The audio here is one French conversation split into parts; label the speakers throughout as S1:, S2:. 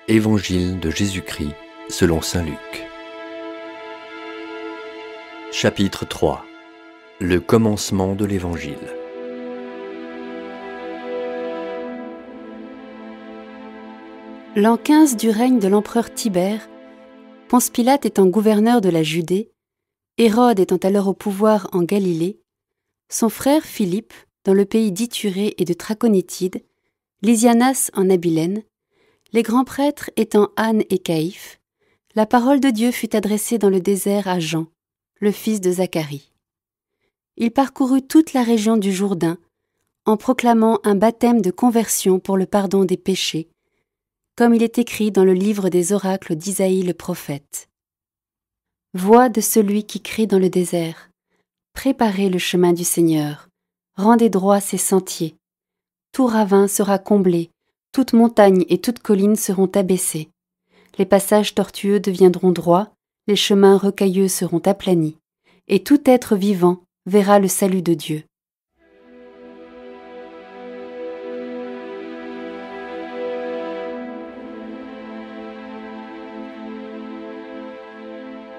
S1: Évangile de Jésus-Christ selon saint Luc. Chapitre 3. Le commencement de l'Évangile.
S2: L'an 15 du règne de l'empereur Tibère, Ponce Pilate étant gouverneur de la Judée, Hérode étant alors au pouvoir en Galilée, son frère Philippe, dans le pays d'Ithurée et de Trachonitide, Lysianas en Abilène, les grands prêtres étant Anne et Caïphe, la parole de Dieu fut adressée dans le désert à Jean, le fils de Zacharie. Il parcourut toute la région du Jourdain, en proclamant un baptême de conversion pour le pardon des péchés, comme il est écrit dans le livre des oracles d'Isaïe le prophète. Voix de celui qui crie dans le désert, préparez le chemin du Seigneur, rendez droit ses sentiers. Tout ravin sera comblé, toute montagne et toute colline seront abaissées. Les passages tortueux deviendront droits, les chemins rocailleux seront aplanis, et tout être vivant verra le salut de Dieu.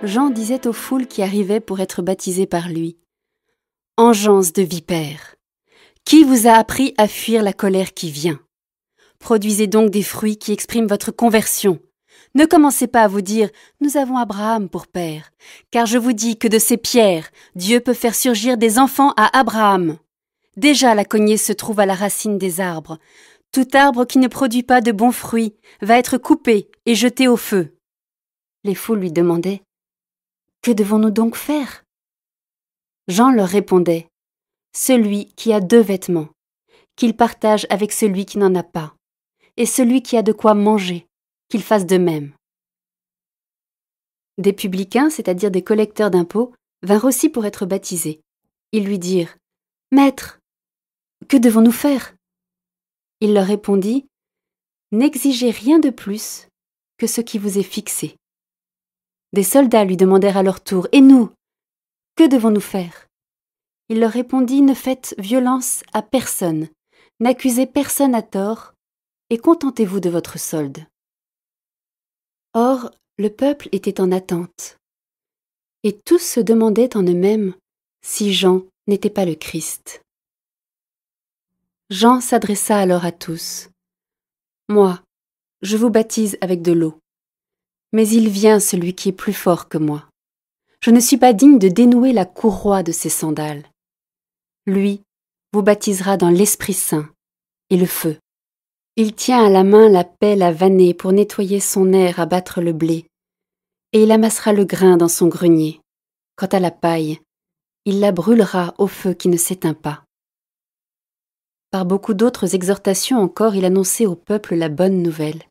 S2: Jean disait aux foules qui arrivaient pour être baptisées par lui : « Engeance de vipères, qui vous a appris à fuir la colère qui vient ? Produisez donc des fruits qui expriment votre conversion. Ne commencez pas à vous dire « Nous avons Abraham pour père », car je vous dis que de ces pierres, Dieu peut faire surgir des enfants à Abraham. Déjà la cognée se trouve à la racine des arbres. Tout arbre qui ne produit pas de bons fruits va être coupé et jeté au feu. » Les foules lui demandaient : « Que devons-nous donc faire ?» Jean leur répondait : « Celui qui a 2 vêtements, qu'il partage avec celui qui n'en a pas, et celui qui a de quoi manger, qu'il fasse de même. » Des publicains, c'est-à-dire des collecteurs d'impôts, vinrent aussi pour être baptisés. Ils lui dirent : « Maître, que devons-nous faire ?» Il leur répondit : « N'exigez rien de plus que ce qui vous est fixé. » Des soldats lui demandèrent à leur tour : « Et nous, que devons-nous faire ?» Il leur répondit : « Ne faites violence à personne, n'accusez personne à tort, et contentez-vous de votre solde. » Or, le peuple était en attente, et tous se demandaient en eux-mêmes si Jean n'était pas le Christ. Jean s'adressa alors à tous : « Moi, je vous baptise avec de l'eau, mais il vient celui qui est plus fort que moi. Je ne suis pas digne de dénouer la courroie de ses sandales. Lui vous baptisera dans l'Esprit Saint et le feu. Il tient à la main la pelle à vanner pour nettoyer son aire à battre le blé, et il amassera le grain dans son grenier. Quant à la paille, il la brûlera au feu qui ne s'éteint pas. » Par beaucoup d'autres exhortations encore, il annonçait au peuple la bonne nouvelle.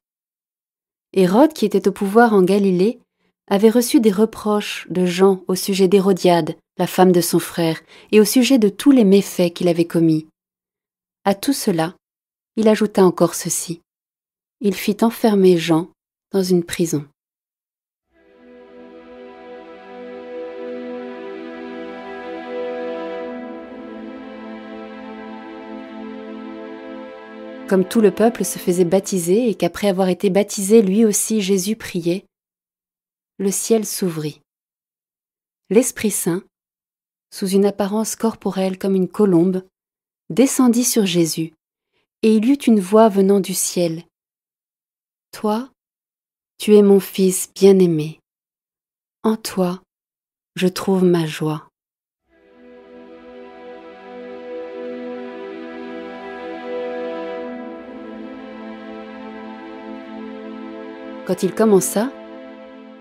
S2: Hérode, qui était au pouvoir en Galilée, avait reçu des reproches de Jean au sujet d'Hérodiade, la femme de son frère, et au sujet de tous les méfaits qu'il avait commis. À tout cela, il ajouta encore ceci : il fit enfermer Jean dans une prison. Comme tout le peuple se faisait baptiser et qu'après avoir été baptisé lui aussi Jésus priait, le ciel s'ouvrit. L'Esprit Saint, sous une apparence corporelle comme une colombe, descendit sur Jésus, et il eut une voix venant du ciel : « Toi, tu es mon Fils bien-aimé. En toi, je trouve ma joie. » Quand il commença,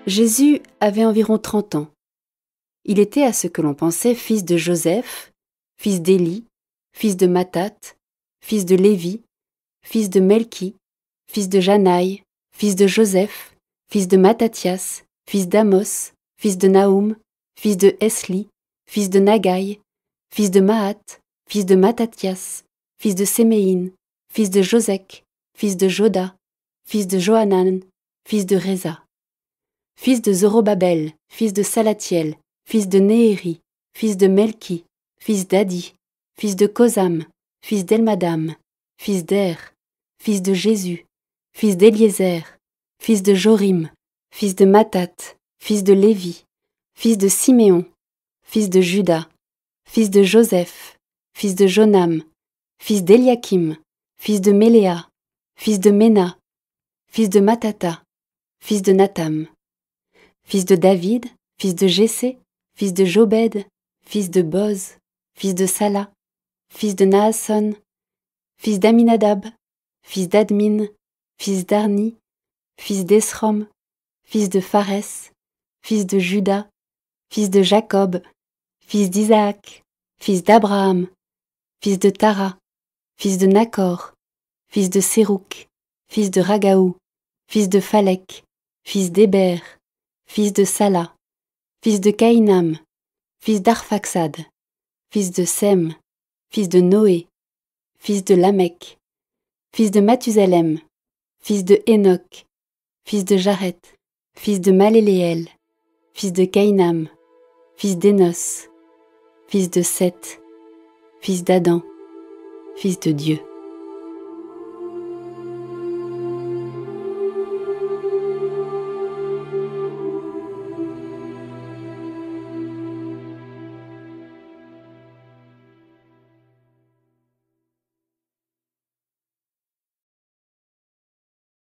S2: Jésus avait environ 30 ans. Il était, à ce que l'on pensait, fils de Joseph, fils d'Élie, fils de Mathat, fils de Lévi, fils de Melchi, fils de Janaï, fils de Joseph, fils de Mattathias, fils d'Amos, fils de Naoum, fils de Esli, fils de Nagaï, fils de Mahat, fils de Mattathias, fils de Séméine, fils de Josec, fils de Joda, fils de Johanan, fils de Réza, fils de Zorobabel, fils de Salatiel, fils de Néhéri, fils de Melchi, fils d'Adi, fils de Kosam, fils d'Elmadam, fils d'Er, fils de Jésus, fils d'Éliézer, fils de Jorim, fils de Mathat, fils de Lévi, fils de Siméon, fils de Juda, fils de Joseph, fils de Jonam, fils d'Eliakim, fils de Méléa, fils de Ména, fils de Matata, fils de Natam, fils de David, fils de Jessé, fils de Jobed, fils de Boz, fils de Sala, fils de Naasson, fils d'Aminadab, fils d'Admin, fils d'Arni, fils d'Esrom, fils de Phares, fils de Juda, fils de Jacob, fils d'Isaac, fils d'Abraham, fils de Tara, fils de Nacor, fils de Sérouk, fils de Ragaou, fils de Phalek, fils d'Héber, fils de Sala, fils de Caïnam, fils d'Arphaxad, fils de Sem, fils de Noé, fils de Lamech, fils de Mathusalem, fils de Hénoch, fils de Jaret, fils de Maléléel, fils de Caïnam, fils d'Énos, fils de Seth, fils d'Adam, fils de Dieu.